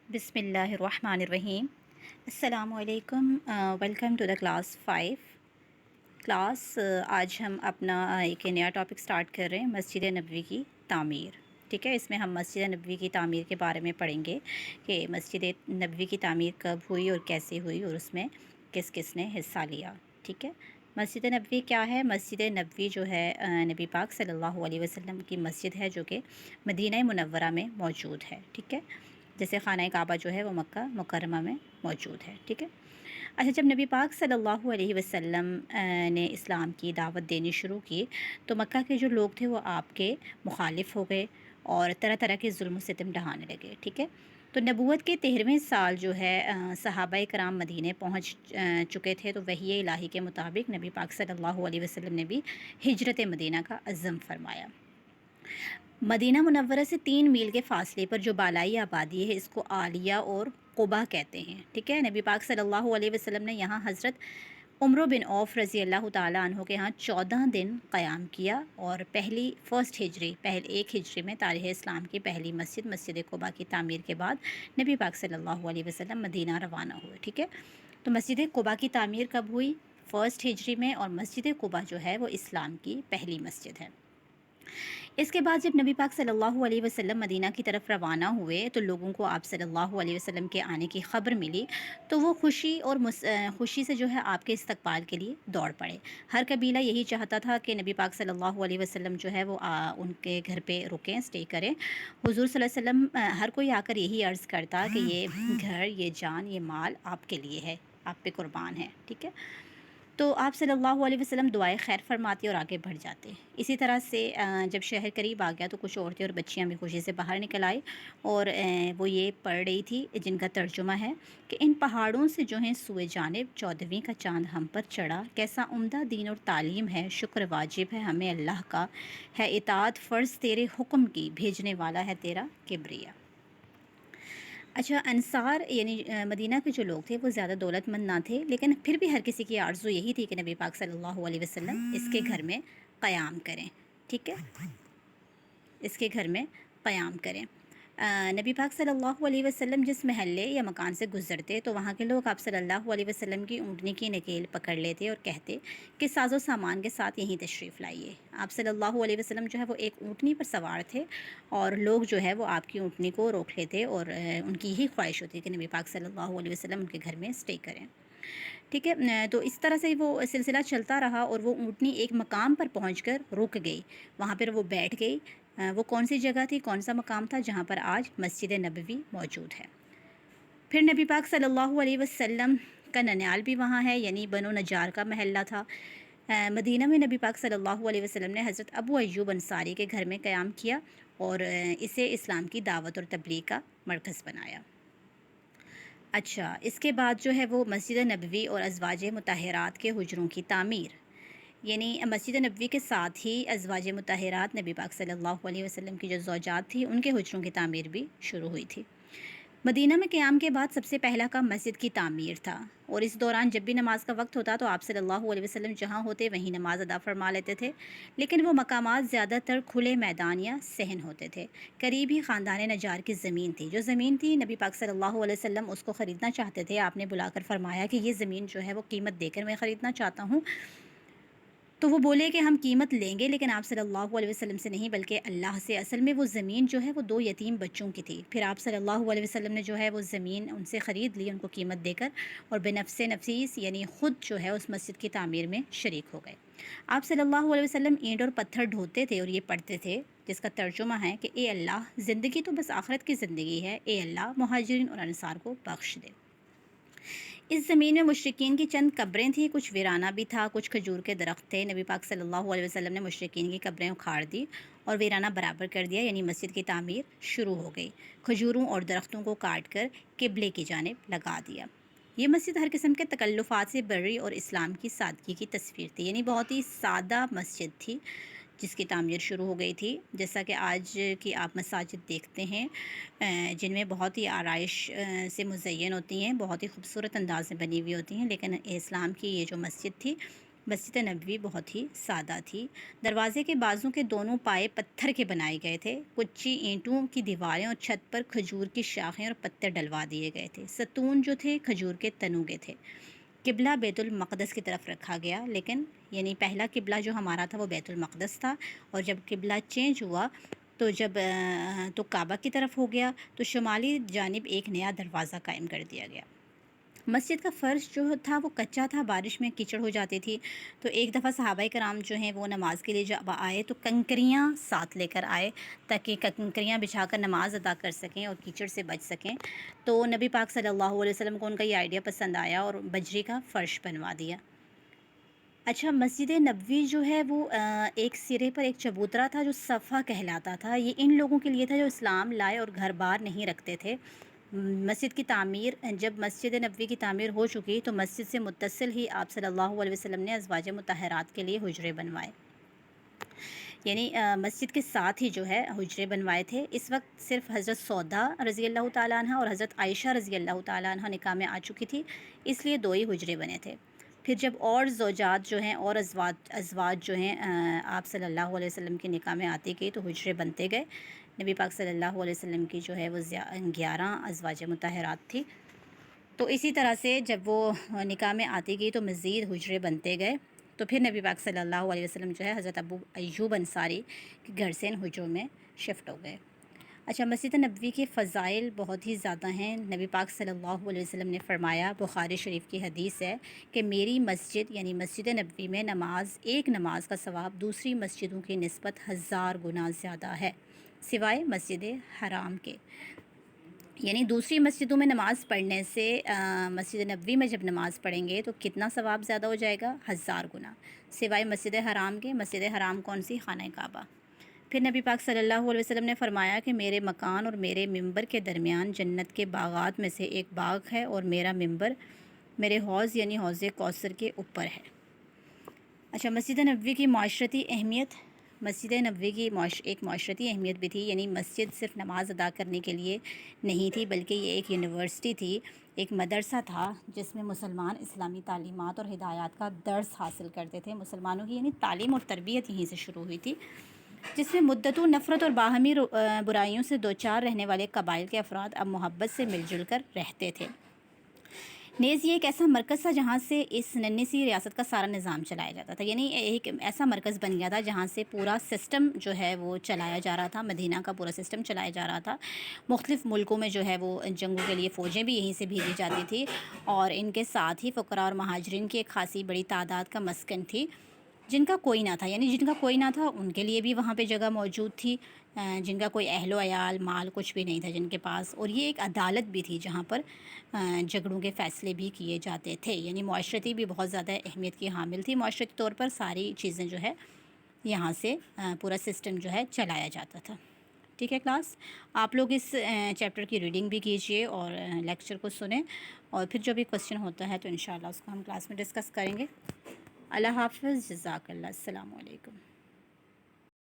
بسم اللہ الرحمن الرحیم۔ السلام علیکم، welcome to the class 5 class. آج ہم اپنا ایک نیا ٹاپک سٹارٹ کر رہے ہیں، مسجد نبوی کی تعمیر۔ ٹھیک ہے، اس میں ہم مسجد نبوی کی تعمیر کے بارے میں پڑھیں گے کہ مسجد نبوی کی تعمیر کب ہوئی اور کیسے ہوئی اور اس میں کس کس نے حصہ لیا۔ ٹھیک ہے، مسجد نبوی کیا ہے؟ مسجد نبوی جو ہے نبی پاک صلی اللہ علیہ وسلم کی مسجد ہے جو کہ مدینہ منورہ میں موجود ہے۔ ٹھیک ہے، جیسے خانہ کعبہ جو ہے وہ مکہ مکرمہ میں موجود ہے۔ ٹھیک ہے، اچھا، جب نبی پاک صلی اللہ علیہ وسلم نے اسلام کی دعوت دینی شروع کی تو مکہ کے جو لوگ تھے وہ آپ کے مخالف ہو گئے اور طرح طرح کے ظلم و ستم ڈھانے لگے۔ ٹھیک ہے، تو نبوت کے 13ویں سال جو ہے صحابہ کرام مدینے پہنچ چکے تھے، تو وحی الہی کے مطابق نبی پاک صلی اللہ علیہ وسلم نے بھی ہجرت مدینہ کا عزم فرمایا۔ مدینہ منورہ سے 3 میل کے فاصلے پر جو بالائی آبادی ہے اس کو عالیہ اور قبا کہتے ہیں۔ ٹھیک ہے، نبی پاک صلی اللہ علیہ وسلم نے یہاں حضرت عمرو بن عوف رضی اللہ تعالیٰ عنہ کے ہاں 14 دن قیام کیا اور فرسٹ ہجری 1 ہجری میں تاریخ اسلام کی پہلی مسجد قبا کی تعمیر کے بعد نبی پاک صلی اللہ علیہ وسلم مدینہ روانہ ہوئے۔ ٹھیک ہے، تو مسجد قبا کی تعمیر کب ہوئی؟ فرسٹ ہجری میں، اور مسجد قبا جو ہے وہ اسلام کی پہلی مسجد ہے۔ اس کے بعد جب نبی پاک صلی اللہ علیہ وسلم مدینہ کی طرف روانہ ہوئے تو لوگوں کو آپ صلی اللہ علیہ وسلم کے آنے کی خبر ملی، تو وہ خوشی سے جو ہے آپ کے استقبال کے لیے دوڑ پڑے۔ ہر قبیلہ یہی چاہتا تھا کہ نبی پاک صلی اللہ علیہ وسلم جو ہے وہ ان کے گھر پہ رکیں، اسٹے کریں۔ حضور صلی اللہ علیہ وسلم ہر کوئی آ کر یہی عرض کرتا کہ یہ گھر، یہ جان، یہ مال آپ کے لیے ہے، آپ پہ قربان ہے۔ ٹھیک ہے، تو آپ صلی اللہ علیہ وسلم دعائے خیر فرماتے اور آگے بڑھ جاتے۔ اسی طرح سے جب شہر قریب آ گیا تو کچھ عورتیں اور بچیاں بھی خوشی سے باہر نکل آئی اور وہ یہ پڑھ رہی تھی، جن کا ترجمہ ہے کہ ان پہاڑوں سے جو ہیں سوئے جانب 14ویں کا چاند ہم پر چڑھا، کیسا عمدہ دین اور تعلیم ہے، شکر واجب ہے ہمیں اللہ کا، ہے اطاعت فرض تیرے حکم کی، بھیجنے والا ہے تیرا کبریا۔ اچھا، انصار یعنی مدینہ کے جو لوگ تھے وہ زیادہ دولت مند نہ تھے، لیکن پھر بھی ہر کسی کی آرزو یہی تھی کہ نبی پاک صلی اللہ علیہ وسلم اس کے گھر میں قیام کریں۔ ٹھیک ہے، اس کے گھر میں قیام کریں۔ نبی پاک صلی اللہ علیہ وسلم جس محلے یا مکان سے گزرتے تو وہاں کے لوگ آپ صلی اللہ علیہ وسلم کی اونٹنی کی نکیل پکڑ لیتے اور کہتے کہ ساز و سامان کے ساتھ یہیں تشریف لائیے۔ آپ صلی اللہ علیہ وسلم جو ہے وہ ایک اونٹنی پر سوار تھے اور لوگ جو ہے وہ آپ کی اونٹنی کو روک لیتے اور ان کی یہی خواہش ہوتی کہ نبی پاک صلی اللہ علیہ وسلم ان کے گھر میں اسٹے کریں۔ ٹھیک ہے، تو اس طرح سے وہ سلسلہ چلتا رہا اور وہ اونٹنی ایک مقام پر پہنچ کر رک گئی، وہاں پر وہ بیٹھ گئی۔ وہ کون سی جگہ تھی، کون سا مقام تھا؟ جہاں پر آج مسجد نبوی موجود ہے۔ پھر نبی پاک صلی اللہ علیہ وسلم کا ننیال بھی وہاں ہے، یعنی بنو نجار کا محلہ تھا۔ مدینہ میں نبی پاک صلی اللہ علیہ وسلم نے حضرت ابو ایوب انصاری کے گھر میں قیام کیا اور اسے اسلام کی دعوت اور تبلیغ کا مرکز بنایا۔ اچھا، اس کے بعد جو ہے وہ مسجد نبوی اور ازواج مطہرات کے حجروں کی تعمیر، یعنی مسجد نبوی کے ساتھ ہی ازواج مطہرات نبی پاک صلی اللہ علیہ وسلم کی جو زوجات تھیں ان کے حجروں کی تعمیر بھی شروع ہوئی تھی۔ مدینہ میں قیام کے بعد سب سے پہلا کام مسجد کی تعمیر تھا، اور اس دوران جب بھی نماز کا وقت ہوتا تو آپ صلی اللہ علیہ وسلم جہاں ہوتے وہیں نماز ادا فرما لیتے تھے، لیکن وہ مقامات زیادہ تر کھلے میدان یا صحن ہوتے تھے۔ قریب ہی خاندان نجار کی زمین تھی، جو زمین تھی نبی پاک صلی اللہ علیہ وسلم اس کو خریدنا چاہتے تھے۔ آپ نے بلا کر فرمایا کہ یہ زمین جو ہے وہ قیمت دے کر میں خریدنا چاہتا ہوں، تو وہ بولے کہ ہم قیمت لیں گے، لیکن آپ صلی اللہ علیہ وسلم سے نہیں بلکہ اللہ سے۔ اصل میں وہ زمین جو ہے وہ 2 یتیم بچوں کی تھی، پھر آپ صلی اللہ علیہ وسلم نے جو ہے وہ زمین ان سے خرید لی، ان کو قیمت دے کر، اور بنفس نفیس یعنی خود جو ہے اس مسجد کی تعمیر میں شریک ہو گئے۔ آپ صلی اللہ علیہ وسلم اینٹ اور پتھر ڈھوتے تھے اور یہ پڑھتے تھے، جس کا ترجمہ ہے کہ اے اللہ، زندگی تو بس آخرت کی زندگی ہے، اے اللہ مہاجرین اور انصار کو بخش دے۔ اس زمین میں مشرکین کی چند قبریں تھیں، کچھ ویرانہ بھی تھا، کچھ کھجور کے درخت تھے۔ نبی پاک صلی اللہ علیہ وسلم نے مشرکین کی قبریں اکھاڑ دی اور ویرانہ برابر کر دیا، یعنی مسجد کی تعمیر شروع ہو گئی۔ کھجوروں اور درختوں کو کاٹ کر قبلے کی جانب لگا دیا۔ یہ مسجد ہر قسم کے تکلفات سے بری اور اسلام کی سادگی کی تصویر تھی، یعنی بہت ہی سادہ مسجد تھی جس کی تعمیر شروع ہو گئی تھی۔ جیسا کہ آج کی آپ مساجد دیکھتے ہیں جن میں بہت ہی آرائش سے مزین ہوتی ہیں، بہت ہی خوبصورت انداز میں بنی ہوئی ہوتی ہیں، لیکن اسلام کی یہ جو مسجد تھی مسجد نبوی بہت ہی سادہ تھی۔ دروازے کے بازوں کے دونوں پائے پتھر کے بنائے گئے تھے۔ کچی اینٹوں کی دیواریں اور چھت پر کھجور کی شاخیں اور پتے ڈلوا دیے گئے تھے۔ ستون جو تھے کھجور کے تنوں کے تھے۔ قبلہ بیت المقدس کی طرف رکھا گیا، لیکن یعنی پہلا قبلہ جو ہمارا تھا وہ بیت المقدس تھا، اور جب قبلہ چینج ہوا تو کعبہ کی طرف ہو گیا، تو شمالی جانب ایک نیا دروازہ قائم کر دیا گیا۔ مسجد کا فرش جو تھا وہ کچا تھا، بارش میں کیچڑ ہو جاتی تھی، تو ایک دفعہ صحابہ کرام جو ہیں وہ نماز کے لیے جب آئے تو کنکریاں ساتھ لے کر آئے تاکہ کنکریاں بچھا کر نماز ادا کر سکیں اور کیچڑ سے بچ سکیں۔ تو نبی پاک صلی اللہ علیہ وسلم کو ان کا یہ آئیڈیا پسند آیا اور بجری کا فرش بنوا دیا۔ اچھا، مسجد نبوی جو ہے وہ ایک سرے پر ایک چبوترا تھا جو صفا کہلاتا تھا۔ یہ ان لوگوں کے لیے تھا جو اسلام لائے اور گھر بار نہیں رکھتے تھے۔ مسجد کی تعمیر، جب مسجد نبوی کی تعمیر ہو چکی تو مسجد سے متصل ہی آپ صلی اللہ علیہ وسلم نے ازواج مطہرات کے لیے حجرے بنوائے، یعنی مسجد کے ساتھ ہی جو ہے حجرے بنوائے تھے۔ اس وقت صرف حضرت سودا رضی اللہ تعالیٰ عنہ اور حضرت عائشہ رضی اللہ تعالیٰ عنہ نکاح میں آ چکی تھی، اس لیے 2 ہی حجرے بنے تھے۔ پھر جب اور زوجات جو ہیں اور ازواج جو ہیں آپ صلی اللہ علیہ وسلم کے نکاح میں آتی گئی تو حجرے بنتے گئے۔ نبی پاک صلی اللہ علیہ وسلم کی جو ہے وہ 11 ازواج مطہرات تھی، تو اسی طرح سے جب وہ نکاح میں آتی گئی تو مزید حجرے بنتے گئے، تو پھر نبی پاک صلی اللہ علیہ وسلم جو ہے حضرت ابو ایوب انصاری کے گھر سے ان حجروں میں شفٹ ہو گئے۔ اچھا، مسجد نبوی کے فضائل بہت ہی زیادہ ہیں۔ نبی پاک صلی اللہ علیہ وسلم نے فرمایا، بخاری شریف کی حدیث ہے کہ میری مسجد یعنی مسجد نبوی میں ایک نماز کا ثواب دوسری مسجدوں کی نسبت 1000 گنا زیادہ ہے، سوائے مسجد حرام کے۔ یعنی دوسری مسجدوں میں نماز پڑھنے سے مسجد نبوی میں جب نماز پڑھیں گے تو کتنا ثواب زیادہ ہو جائے گا؟ 1000 گنا، سوائے مسجد حرام کے۔ مسجد حرام کون سی؟ خانہ کعبہ۔ پھر نبی پاک صلی اللہ علیہ وسلم نے فرمایا کہ میرے مکان اور میرے ممبر کے درمیان جنت کے باغات میں سے ایک باغ ہے، اور میرا ممبر میرے حوض یعنی حوض کوثر کے اوپر ہے۔ اچھا، مسجد نبوی کی معاشرتی اہمیت۔ مسجد نبوی کی ایک معاشرتی اہمیت بھی تھی، یعنی مسجد صرف نماز ادا کرنے کے لیے نہیں تھی بلکہ یہ ایک یونیورسٹی تھی، ایک مدرسہ تھا جس میں مسلمان اسلامی تعلیمات اور ہدایات کا درس حاصل کرتے تھے۔ مسلمانوں کی یعنی تعلیم اور تربیت یہیں سے شروع ہوئی تھی، جس میں مدتوں نفرت اور باہمی برائیوں سے دوچار رہنے والے قبائل کے افراد اب محبت سے مل جل کر رہتے تھے۔ نیز یہ ایک ایسا مرکز تھا جہاں سے اس ننھی سی ریاست کا سارا نظام چلایا جاتا تھا، یعنی ایک ایسا مرکز بن گیا تھا جہاں سے پورا سسٹم جو ہے وہ چلایا جا رہا تھا، مدینہ کا پورا سسٹم چلایا جا رہا تھا۔ مختلف ملکوں میں جو ہے وہ جنگوں کے لیے فوجیں بھی یہیں سے بھیجی جاتی تھی، اور ان کے ساتھ ہی فقراء اور مہاجرین کی ایک خاصی بڑی تعداد کا مسکن تھی۔ جن کا کوئی نہ تھا، یعنی جن کا کوئی نہ تھا ان کے لیے بھی وہاں پہ جگہ موجود تھی، جن کا کوئی اہل و عیال مال کچھ بھی نہیں تھا جن کے پاس، اور یہ ایک عدالت بھی تھی جہاں پر جھگڑوں کے فیصلے بھی کیے جاتے تھے، یعنی معاشرتی بھی بہت زیادہ اہمیت کی حامل تھی۔ معاشرتی طور پر ساری چیزیں جو ہے یہاں سے پورا سسٹم جو ہے چلایا جاتا تھا۔ ٹھیک ہے کلاس، آپ لوگ اس چیپٹر کی ریڈنگ بھی کیجئے اور لیکچر کو سنیں، اور پھر جو بھی کوسچن ہوتا ہے تو انشاءاللہ اس کو ہم کلاس میں ڈسکس کریں گے۔ اللہ حافظ، جزاک اللہ، السلام علیکم۔